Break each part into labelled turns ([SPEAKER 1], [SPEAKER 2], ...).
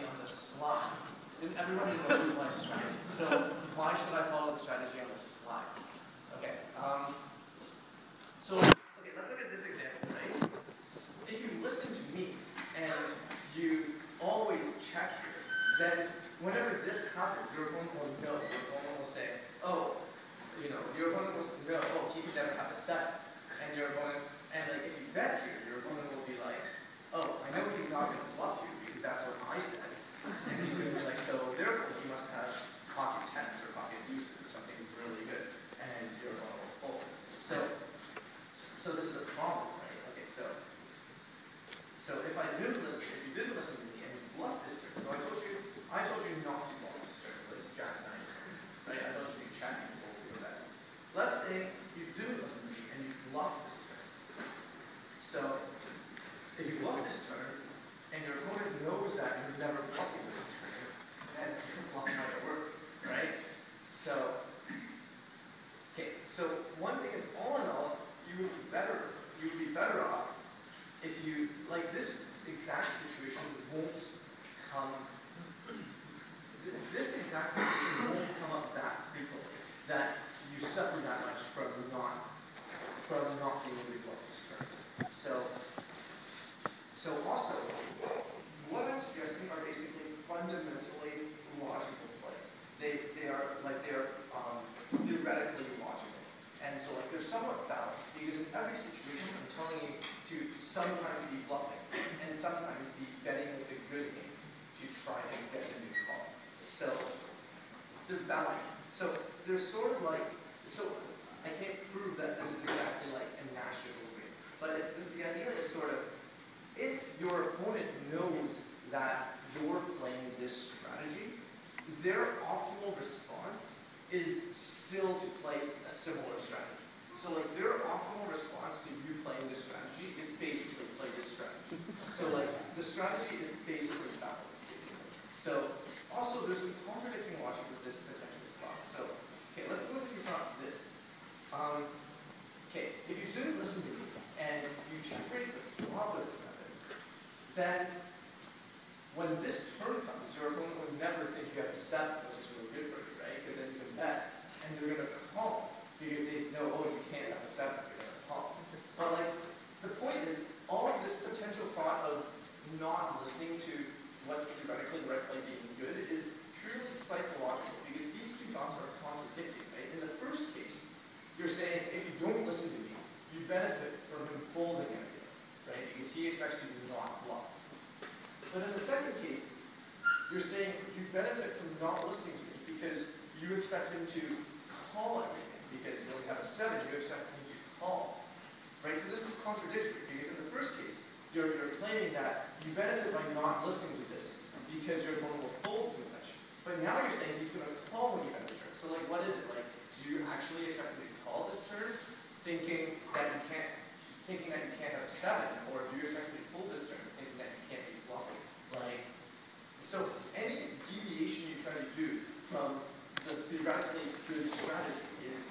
[SPEAKER 1] strategy on the slides. Then everybody knows my strategy. So why should I follow the strategy on the slides? Okay. Okay, let's look at this example, right? If you listen to me and you always check here, then whenever this happens, your opponent will know. Your opponent will say, oh, your opponent will know, oh, he can never have a 7. And your opponent, and like if you bet here, your opponent will be like, oh, I know he's not going to bluff you because that's what I said. And he's going to be like, so therefore he must have pocket 10s or pocket deuces or something really good. And your opponent will fold. So this is a problem, right? Okay, so if you didn't listen to me and you bluffed this turn, so I told you not to bluff this turn with Jack 9 cards, right? I told you to check and fold for that. Let's say you didn't listen to me and you bluffed this turn. So if you bluff this turn and your opponent knows that you're never bluffing this turn, then bluff might work, right? So one thing is, all in all, you would be better off if you, like this exact situation won't come up that frequently, that you suffer that much from not being able to bluff this turn. So also, what I'm suggesting are basically fundamentally logical plays. They are theoretically logical. And so they're somewhat balanced, because in every situation I'm telling you to sometimes be bluffing and sometimes be betting with a good game to try and get a new call. So they're balanced. So they're sort of like, so I can't prove that this is exactly like a Nash equilibrium, but the idea is sort of, if your opponent knows that you're playing this strategy, their optimal response is still to play a similar strategy. So their optimal response to you playing this strategy is basically play this strategy. So the strategy is basically balanced, basically. So also there's some contradicting logic with this potential thought. So okay, let's suppose if you thought this. Okay, if you didn't listen to me and you check raise the flop with a 7, then when this turn comes, your opponent would never think you have a 7, which is really good for you, right? Because then you can bet, and they're going to call, because they know, oh, you can't have a 7, you're going to call. But the point is, all of this potential thought of not listening to what's theoretically the right play being good is purely psychological, because these two thoughts are contradicting, right? In the first case, you're saying, if you don't listen to me, you benefit from him folding everything, right? Because he expects you to not bluff. But in the second case, you're saying you benefit from not listening to me because you expect him to call everything. Because when you have a 7, you expect him to call. Right? So this is contradictory, because in the first case, you're claiming that you benefit by not listening to this because your opponent will fold too much. But now you're saying he's going to call when you have a turn. So what is it? Do you actually expect him to call this turn thinking that you can't have a 7, or do you expect him to fold this turn thinking that you can't be bluffing? So any deviation you try to do from the theoretically good strategy is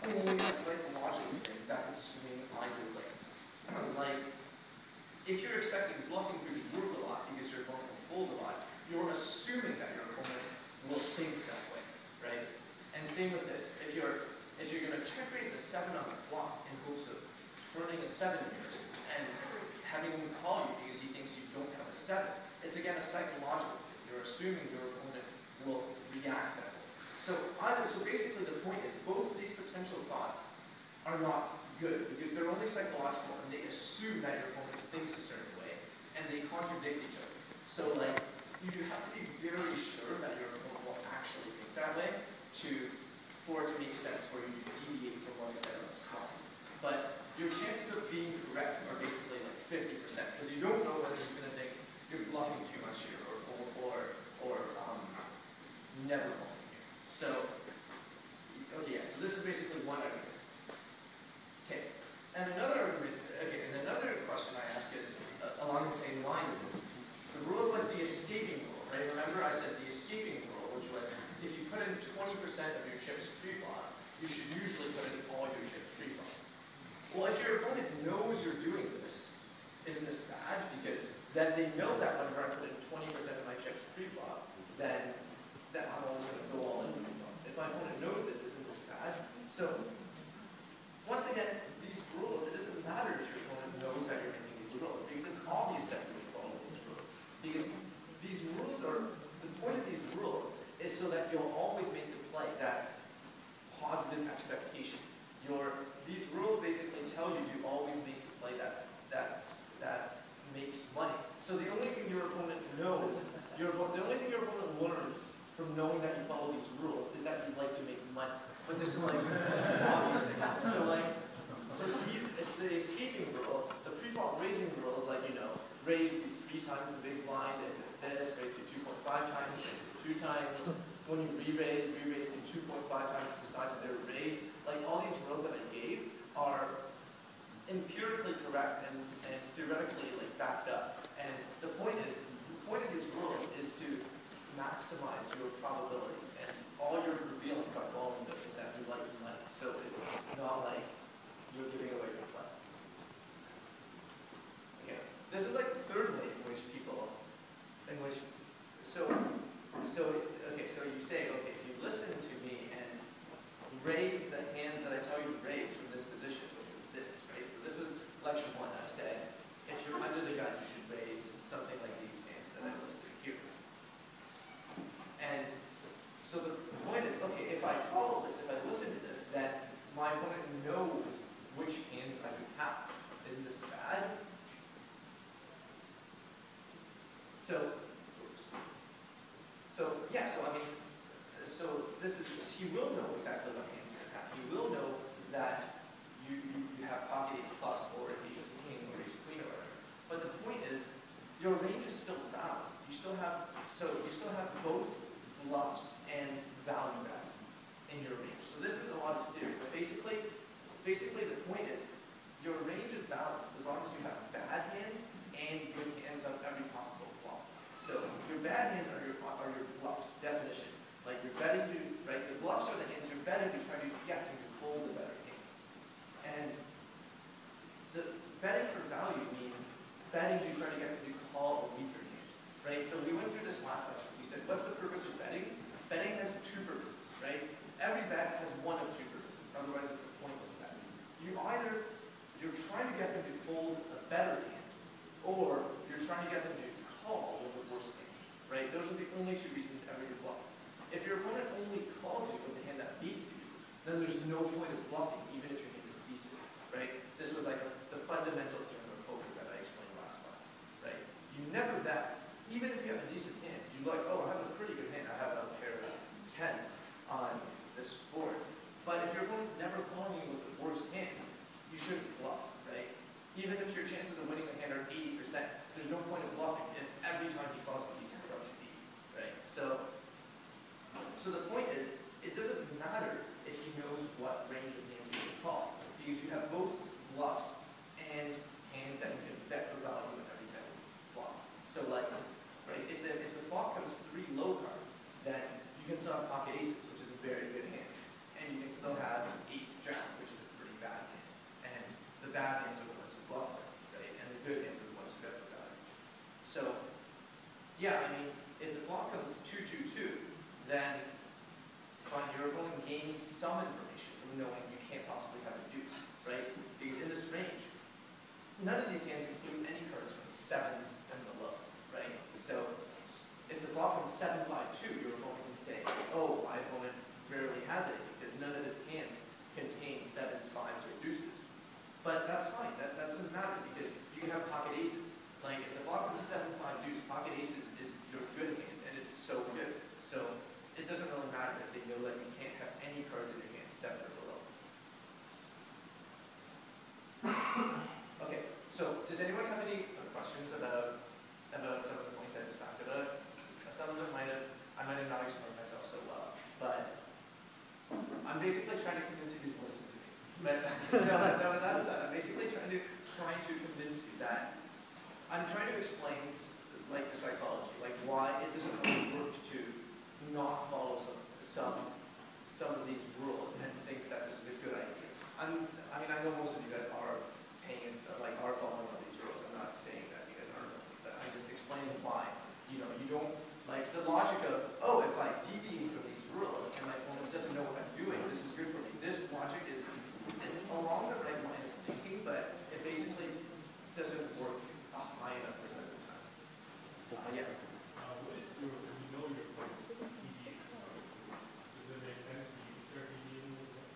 [SPEAKER 1] only a psychological thing that would swing either way. If you're expecting bluffing to work a lot because your opponent will fold a lot, you're assuming that your opponent will think that way, right? And same with this. If you're going to check raise a 7 on the flop in hopes of turning a 7 here and having him call you because he thinks you don't have a 7, it's again a psychological thing. You're assuming your opponent will react that way. So basically the point is both of these potential thoughts are not good because they're only psychological and they assume that your opponent thinks a certain way and they contradict each other. So you have to be very sure that your opponent will actually think that way for it to make sense for you to deviate from what I said on the slides. But your chances of being correct are basically 50% because you don't know whether he's going to think you're bluffing too much here or never bluffing here. So, okay, yeah, so this is basically one argument. Okay, and another question I ask is, along the same lines is, the rules like the escaping rule, right? Remember I said the escaping rule, which was, if you put in 20% of your chips pre-flop, you should usually put in all your chips pre-flop. Well, if your opponent knows you're doing this, isn't this bad? Because then they know that whenever I put in 20% of my chips So, once again, these rules, it doesn't matter if your opponent knows that you're making these rules, because it's obvious that you follow these rules. Because these rules are, the point of these rules is so that you'll always make the play that's positive expectation. These rules basically tell you to always make the play that makes money. So the only thing your opponent knows, the only thing your opponent learns from knowing that you follow these rules is that you like to make money. But this is like obvious thing. So it's the escaping rule, the preflop raising rule is like, raise to 3 times the big blind if it's this, raise to 2.5 times, raise to 2 times. When you re-raise to 2.5 times the size of their raise. Like all these rules that I gave are empirically correct and theoretically like backed up. And the point of these rules is to maximize your probabilities. And all you're revealing by following them is that you like money. So it's not like you're giving away your play. Okay. This is like the third way in which so you say, okay, if you listen to me and raise the hands that I tell you to raise from this position, which is this, right? So this was lecture 1. I said, if you're under the gun, you should raise something like these hands that I listed here. And so the point is, okay, if I follow this, if I listen to this, then my opponent knows which hands I would have. Isn't this bad? So this is, he will know exactly what hands you're going to have. He will know that you have pocket ace plus or ace king or ace queen or whatever. But the point is, your range is still balanced. You still have both bluffs and value bets in your range. So this is a lot of theory, but basically the point is, your range is balanced as long as you have bad hands and good hands on every possible flop. So your bad hands are your bluffs, definition. Like you're betting to, right? The bluffs are the hands you're betting to try to get him to fold the better hand. And the betting for value means betting to try to get him to call a weaker hand, right? So we went through this last lecture. We said, what's the purpose of betting? Betting has 2 purposes, right? Every bet has one of 2 purposes. Otherwise, it's a pointless bet. You're trying to get them to fold a better hand, or you're trying to get them to call with the worse hand, right? Those are the only 2 reasons ever you bluff. If your opponent only calls you with the hand that beats you, then there's no point of bluffing, even if your hand is decent, right? This was like the fundamental theorem of poker that I explained last class, right? You never bet, even if you have a decent hand. You're like, oh, I have a pretty good hand. I have a pair of 10s on this board. But if your opponent's never calling you with the worst hand, you shouldn't bluff, right? Even if your chances of winning the hand are 80%, there's no point of bluffing if every time he calls a decent approach you beat, right? So the point is, it doesn't matter if he knows what range of hands you can call, because you have both bluffs and hands that you can bet for value in every time you flop. So like, right, if the flop comes 3 low cards, then you can still have pocket aces, which is a very good hand. And you can still have ace jack, which is a pretty bad hand. And the bad hands are the ones who bluff, right? And the good hands are the ones who bet for value. So, yeah, I mean, if the flop comes 2-2-2, then fine, your opponent gains some information from knowing you can't possibly have a deuce, right? Because in this range, none of these hands include any cards from 7s and below, right? So if the flop comes 7-5-2, your opponent can say, oh, my opponent rarely has it because none of his hands contain 7s, 5s, or deuces. But that's fine. That doesn't matter because you can have pocket aces. Like if the flop comes 7-5 deuce, pocket aces is your good hand, and it's so good. So it doesn't really matter if they know that you can't have any cards in your hand 7 or below. Okay, so does anyone have any questions about some of the points I just talked about? Some of them I might have not explained myself so well, but I'm basically trying to convince you to listen to me. But no, with that aside, I'm basically trying to convince you that I'm trying to explain like the psychology, like why it doesn't really work to not follow some of these rules and think that this is a good idea. I mean, I know most of you guys are following all these rules. I'm not saying that you guys aren't listening, but I'm just explaining why. You don't like the logic of, oh, if I deviate from these rules and my opponent doesn't know what I'm doing, this is good for me. This logic Yeah.
[SPEAKER 2] What if you know your players deviate from it? Does it make sense for you to start deviating as well?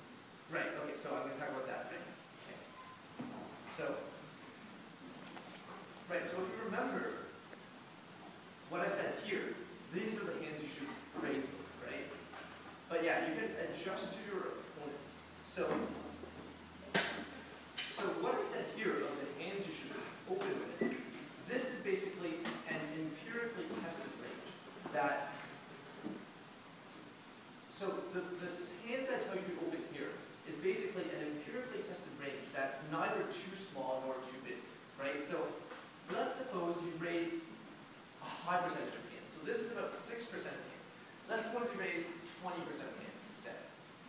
[SPEAKER 1] Right, okay, so I'm going to talk about that, right? Okay. So if you remember what I said here, these are the hands you should raise with, right? But yeah, you can adjust to your opponents. So what I said here of the hands you should open with, this is basically an empirically tested range that, so the hands I tell you to open here is basically an empirically tested range that's neither too small nor too big, right? So let's suppose you raise a high percentage of hands. So this is about 6% of hands. Let's suppose you raise 20% of hands instead.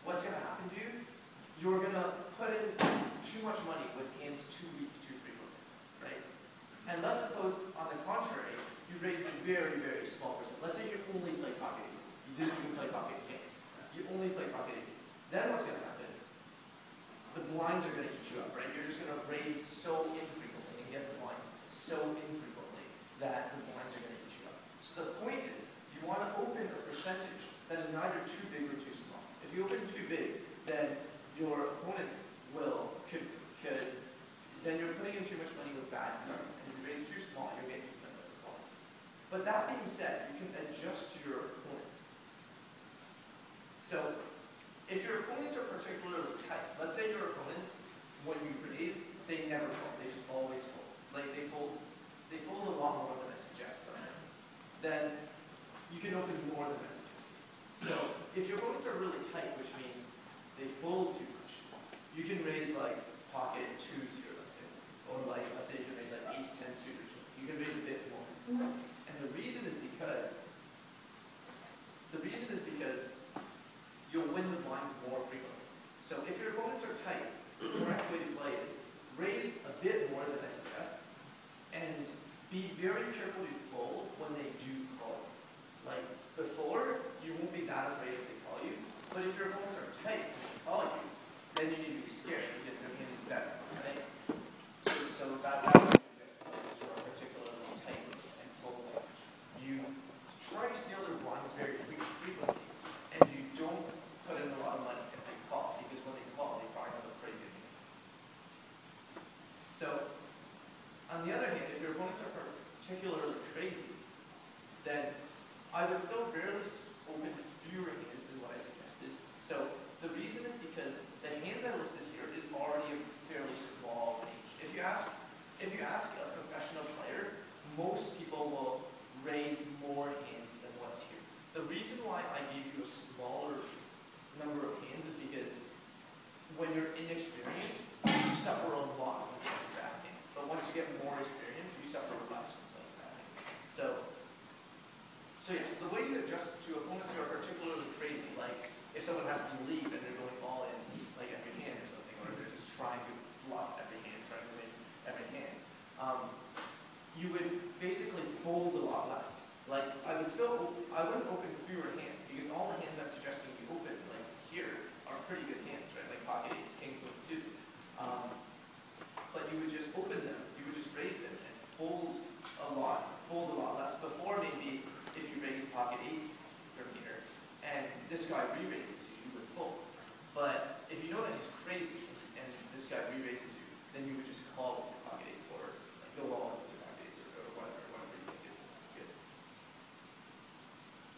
[SPEAKER 1] What's going to happen to you? You're going to put in too much money with hands too weak, too frequently, right? And let's suppose, on the contrary, you raise a very, very small percent. Let's say you only play pocket aces. You didn't even play pocket kings. You only play pocket aces. Then what's going to happen? The blinds are going to eat you up, right? You're just going to raise so infrequently and get the blinds so infrequently that the blinds are going to eat you up. So the point is, you want to open a percentage that is neither too big or too small. If you open too big, then your opponents then you're putting in too much money with bad cards. And if you raise too small, you're getting the blinds. But that being said, you can adjust to your opponents. So if your opponents are particularly tight, let's say your opponents, when you raise, they never fold. They just always fold. Like they fold a lot more than I suggest, let's say. Then you can open more than I suggest. So if your opponents are really tight, which means they fold too much, you can raise like pocket 2-0, let's say. Or like, let's say you can raise like ace-10 suitors. You can raise a bit more. And the reason is because you'll win the blinds more frequently. So if your opponents are tight, the correct way to play is raise a bit more than I suggest, and be very careful to fold when they do call you. Like before, you won't be that afraid if they call you, but if your opponents are tight and they call you, then you need to be scared because their hand is better, right? So that's how you suggest are particularly tight and fold too much. You try to steal their blinds very frequently, and you don't put in a lot of money if they call, because when they call, they probably have a pretty good hand. So, on the other hand, if your opponents are particularly crazy, then I would still barely open fewer hands than what I suggested. So, the reason is because the hands I listed here is already a fairly small range. If you ask a professional player, most people will raise more hands than what's here. The reason why I gave you a smaller number of hands is because when you're inexperienced, you suffer a lot from playing bad hands. But once you get more experience, you suffer less from playing bad hands. So yes, the way you adjust to opponents who are particularly crazy, like if someone has to leave and they're going all in, like every hand or something, or they're just trying to bluff every hand, trying to win every hand, you would basically fold a lot less. Like I wouldn't open fewer hands because all the hands I'm suggesting you open, like here, are pretty good hands, right? Like pocket eights, king, queen, suited. But you would just open them, you would just raise them and fold a lot less. Before maybe if you raise pocket eights from here and this guy re-raises you, you would fold. But if you know that he's crazy and this guy re-raises you, then you would just call with your pocket eights or like go all in with your pocket eights or whatever you think is good.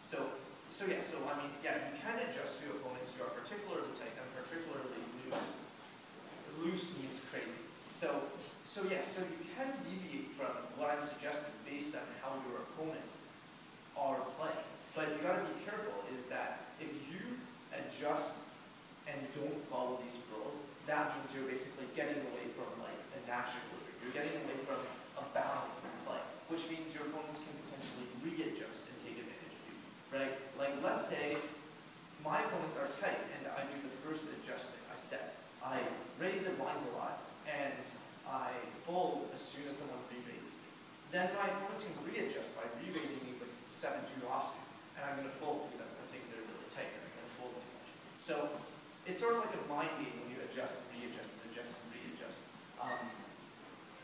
[SPEAKER 1] So I mean, yeah, you can adjust to opponents who are particularly tight and particularly loose. Loose means crazy. So you can deviate from what I'm suggesting based on how your opponents are playing. But you got to be careful is that if you adjust and don't follow these rules, that means you're basically getting away from like a natural equilibrium. You're getting away from a balance in play, which means your opponents can potentially readjust and take advantage of you, right? Like let's say my opponents are tight and I do the first adjustment I set. I raise the blinds a lot and I fold as soon as someone re-raises me. Then my opponents can readjust by re-raising me with 7-2 offsuit, and I'm going to fold because I think they're really tight and I'm going to fold too much. So it's sort of like a mind game when you adjust and readjust and adjust and readjust.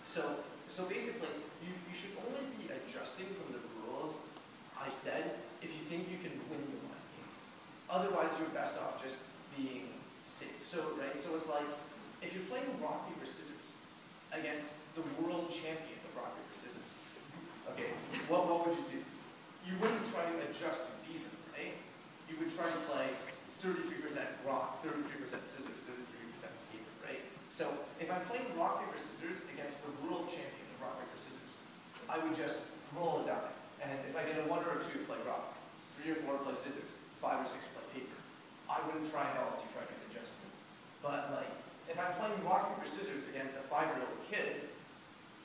[SPEAKER 1] So basically, you should only be adjusting from the rules if you're playing rock, paper, scissors against the world champion of rock, paper, scissors, okay, what would you do? You wouldn't try to adjust to beat him, right? You would try to play 33% rock, 33% scissors, 33% paper, right? So if I'm playing rock, paper, scissors against the world champion of rock, paper, scissors, I would just roll a die. And if I get a 1 or a 2, play rock. 3 or 4, play scissors. 5 or 6, play paper. I wouldn't try hell to try to get adjustment. But like, if I'm playing rock, paper, scissors against a 5-year-old kid,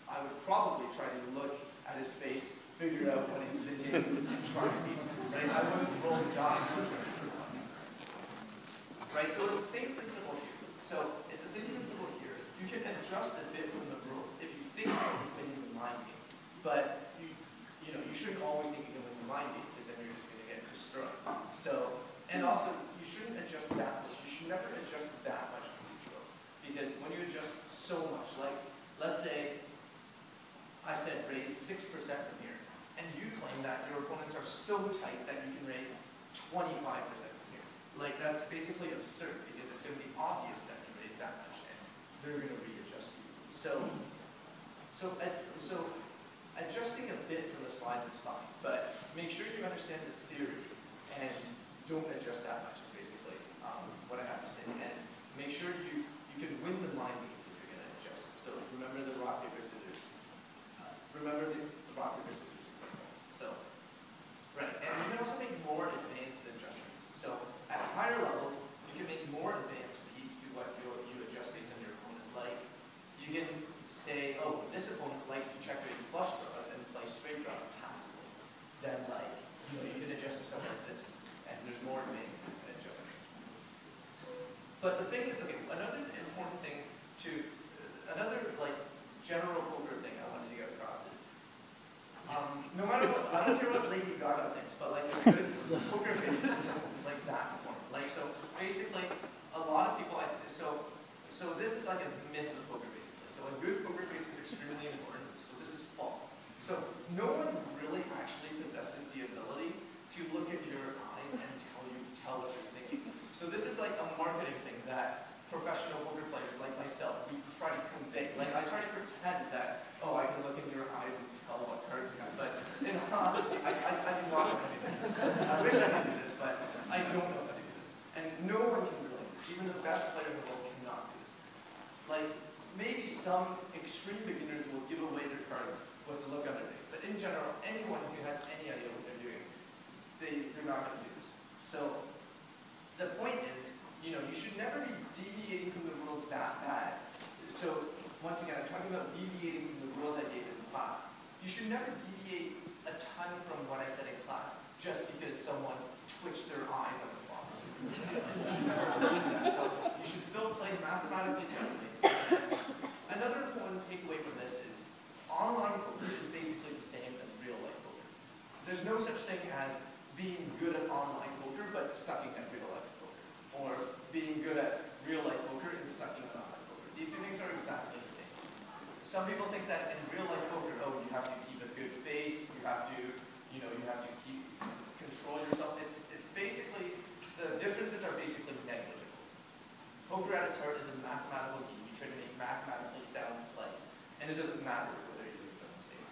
[SPEAKER 1] I would probably try to look at his face, figure out what he's thinking, and try to beat him. Right? I wouldn't roll the die. Right? So it's the same principle here. So it's the same principle here. You can adjust a bit from the rules if you think you're winning the mind game. But you shouldn't always think you're going to win the mind game, because then you're just going to get destroyed. So, and also, you shouldn't adjust that much. You should never adjust that much from these rules. Because when you adjust so much, like, let's say I said raise 6% from here, and you claim that your opponents are so tight that you can raise 25% from here. Like, that's basically absurd, because it's going to be obvious that you raise that much, and they're going to readjust you. So adjusting a bit from the slides is fine, but make sure you understand the theory, and don't adjust that much is basically what I have to say. And make sure you can win the mind games if you're going to adjust. So remember the rock, paper, scissors. Remember the rock, paper, scissors example. So, right, and you can also make more advanced adjustments. So at higher levels, you can make more advanced reads to what you adjust based on your opponent. Like, you can say, oh, this opponent likes to check raise flush draws and play straight draws passively. Then, like, you can adjust to something like this, and there's more advanced adjustments. But the thing is, okay, another important thing another like general poker thing I wanted to get across is, no matter what, I don't care what Lady Gaga thinks, but like good poker faces like that one. Like, so basically, a lot of people, so this is like a myth of poker basically. So a good poker face is extremely important, so this is false. So no one really actually possesses the ability to look at your eyes and tell what you're thinking. So this is like a marketing thing that professional poker players like myself, we try to convey. Like, I try to pretend that, oh, I can look in your eyes and tell what cards you have. But in honesty, I do not know how to do this. I wish I could do this, but I don't know how to do this. And no one can really do this. Even the best player in the world cannot do this. Like, maybe some extreme beginners will give away their cards with the look on their face. But in general, anyone who has any idea what they're doing, they're not going to do this. So the point is, you should never be deviating from the rules that bad. So once again, I'm talking about deviating from the rules I gave in class. You should never deviate a ton from what I said in class just because someone twitched their eyes on the flop. So you should never do that. So you should still play mathematically soundly. Another important takeaway from this is online poker is basically the same as real life poker. There's no such thing as being good at online poker but sucking at real life poker, or being good at real life poker and sucking at online poker. These two things are exactly the same. Some people think that in real life poker, oh, you have to keep a good face, you have to control yourself. It's basically, the differences are basically negligible. Poker at its heart is a mathematical game. You try to make mathematically sound plays, and it doesn't matter whether you're doing someone's face.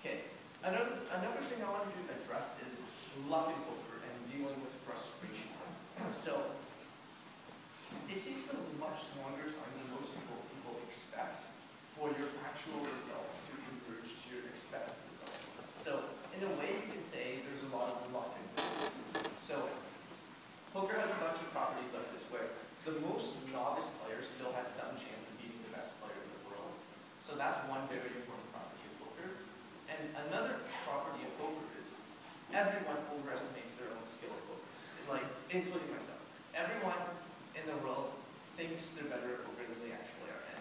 [SPEAKER 1] Okay, another thing I wanted to address is luck in poker and dealing with frustration. So, it takes a much longer time than most people expect for your actual results to converge to your expected results. So, in a way, you can say there's a lot of luck in poker. So, poker has a bunch of properties like this where the most novice player still has some chance of beating the best player in the world. So that's one very important property of poker. And another property of poker is everyone overestimates their own skill at poker, like, including myself. Everyone in the world thinks they're better at poker than they actually are, and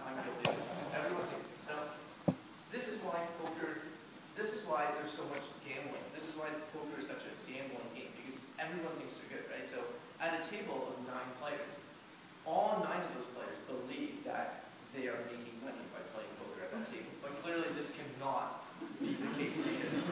[SPEAKER 1] I'm guilty of this. Everyone thinks this. So this is why there's so much gambling. This is why poker is such a gambling game, because everyone thinks they're good, right? So at a table of 9 players, all 9 of those players believe that they are making money by playing poker at that table. But clearly this cannot be the case because,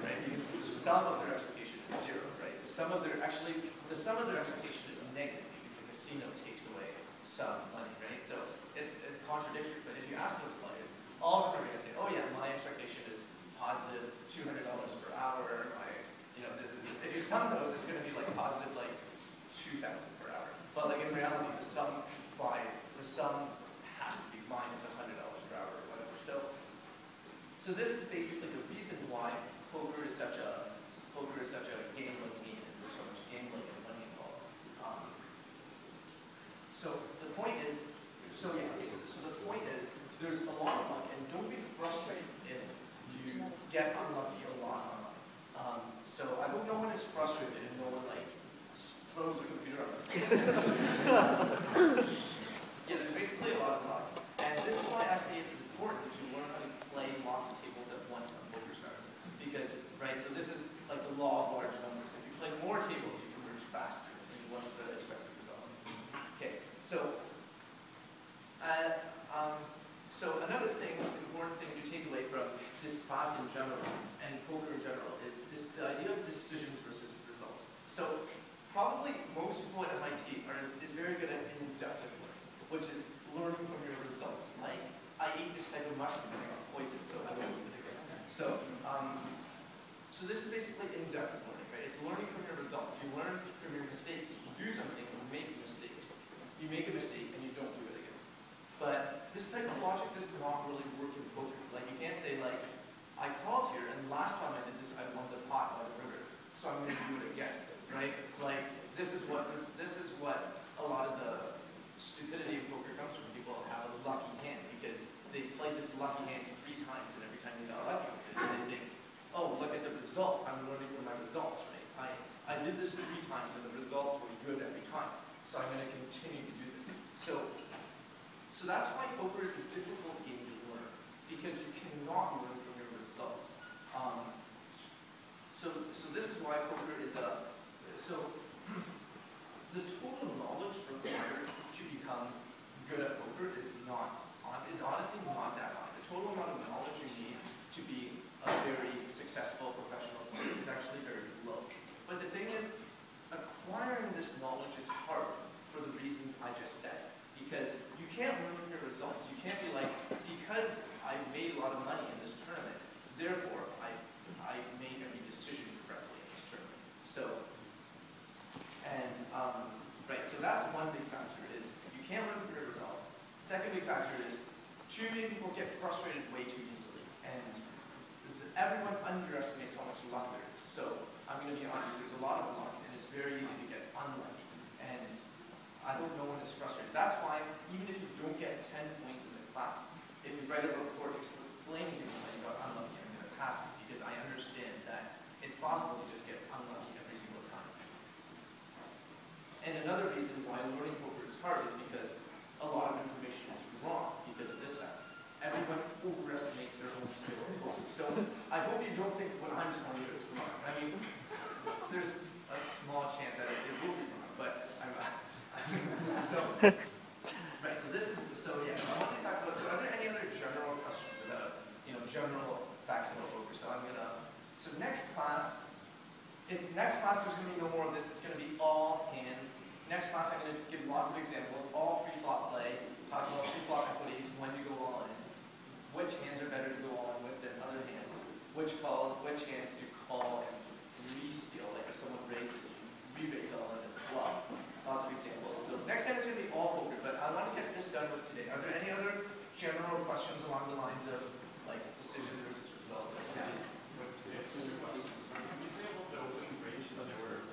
[SPEAKER 1] right? Because the sum of their expectation is 0, right? The sum of their expectation is negative because the casino takes away some money, right? So it's contradictory. But if you ask those players, all of them are going to say, oh yeah, my expectation is positive $200 per hour. If you sum those, it's going to be like positive like 2,000 per hour. But like in reality, the sum has to be minus $100 per hour or whatever. So this is basically the reason why poker is such a gambling game, and there's so much gambling and money involved. So the point is, there's a lot of luck, and don't be frustrated if you get unlucky a lot. So I hope no one is frustrated and no one like throws a computer on the Yeah, there's basically a lot of luck. And this is why I say it's important to learn how to play lots of tables at once on PokerStars. Because, right, so this is like the law of large numbers. If you play more tables, you can merge faster than you want the expected results. Okay, so another thing, important thing to take away from this class in general and poker in general is just the idea of decisions versus results. So probably most people at MIT is very good at inductive learning, which is learning from your results. Like, I ate this type of mushroom and I got poisoned, so I won't eat it again. So this is basically inductive learning, right? It's learning from your results. You learn from your mistakes. You do something, you make mistakes. You make a mistake and you don't do it again. But this type of logic does not really work in poker. Like, you can't say, like, I called here and last time I did this, I won the pot by the river, so I'm going to do it again, right? Like, this is what a lot of the stupidity of poker comes from. People have a lucky hand because they played this lucky hand 3 times and every time they got lucky with it, and they think, oh, look at the result. I'm learning from my results, right? I did this 3 times and the results were good every time, so I'm going to continue to do this. So that's why poker is a difficult game to learn, because you cannot learn from your results. So this is why poker is the total knowledge required to become good at poker is honestly not that high. The total amount of knowledge you need to be a very successful professional player is actually very low. But the thing is, acquiring this knowledge is hard for the reasons I just said. Because you can't learn from your results. You can't be like, because I made a lot of money in this tournament, therefore I made every decision correctly in this tournament. So that's one big factor is you can't learn from your results. Second big factor is too many people get frustrated way too easily, and everyone underestimates how much luck there is. So I'm going to be honest, there's a lot of luck, and it's very easy to get unlucky. And I hope no one is frustrated. That's why, even if you don't get 10 points in the class, if you write a report explaining to me why you got unlucky, I'm going to pass it, because I understand that it's possible to just get unlucky every single time. And another reason why learning poker is hard is because a lot of information is wrong because of this fact. Everyone overestimates their own skill in poker. So I hope you don't think what I'm telling you is wrong. I mean, there's a small chance that it will be wrong, but right, so this is, so yeah, I want to talk about, so are there any other general questions about, general facts about poker? So next class, there's going to be no more of this, it's going to be all hands. Next class, I'm going to give lots of examples, all preflop play, talk about preflop equities, when to go all in, which hands are better to go all in with than other hands, which hands to call and re-steal, like if someone raises, you re-raise all in as well. Lots of examples. So next time is going to be all poker, but I want to get this done with today. Are there any other general questions along the lines of like decision versus results?
[SPEAKER 2] Can you say about the opening range that they were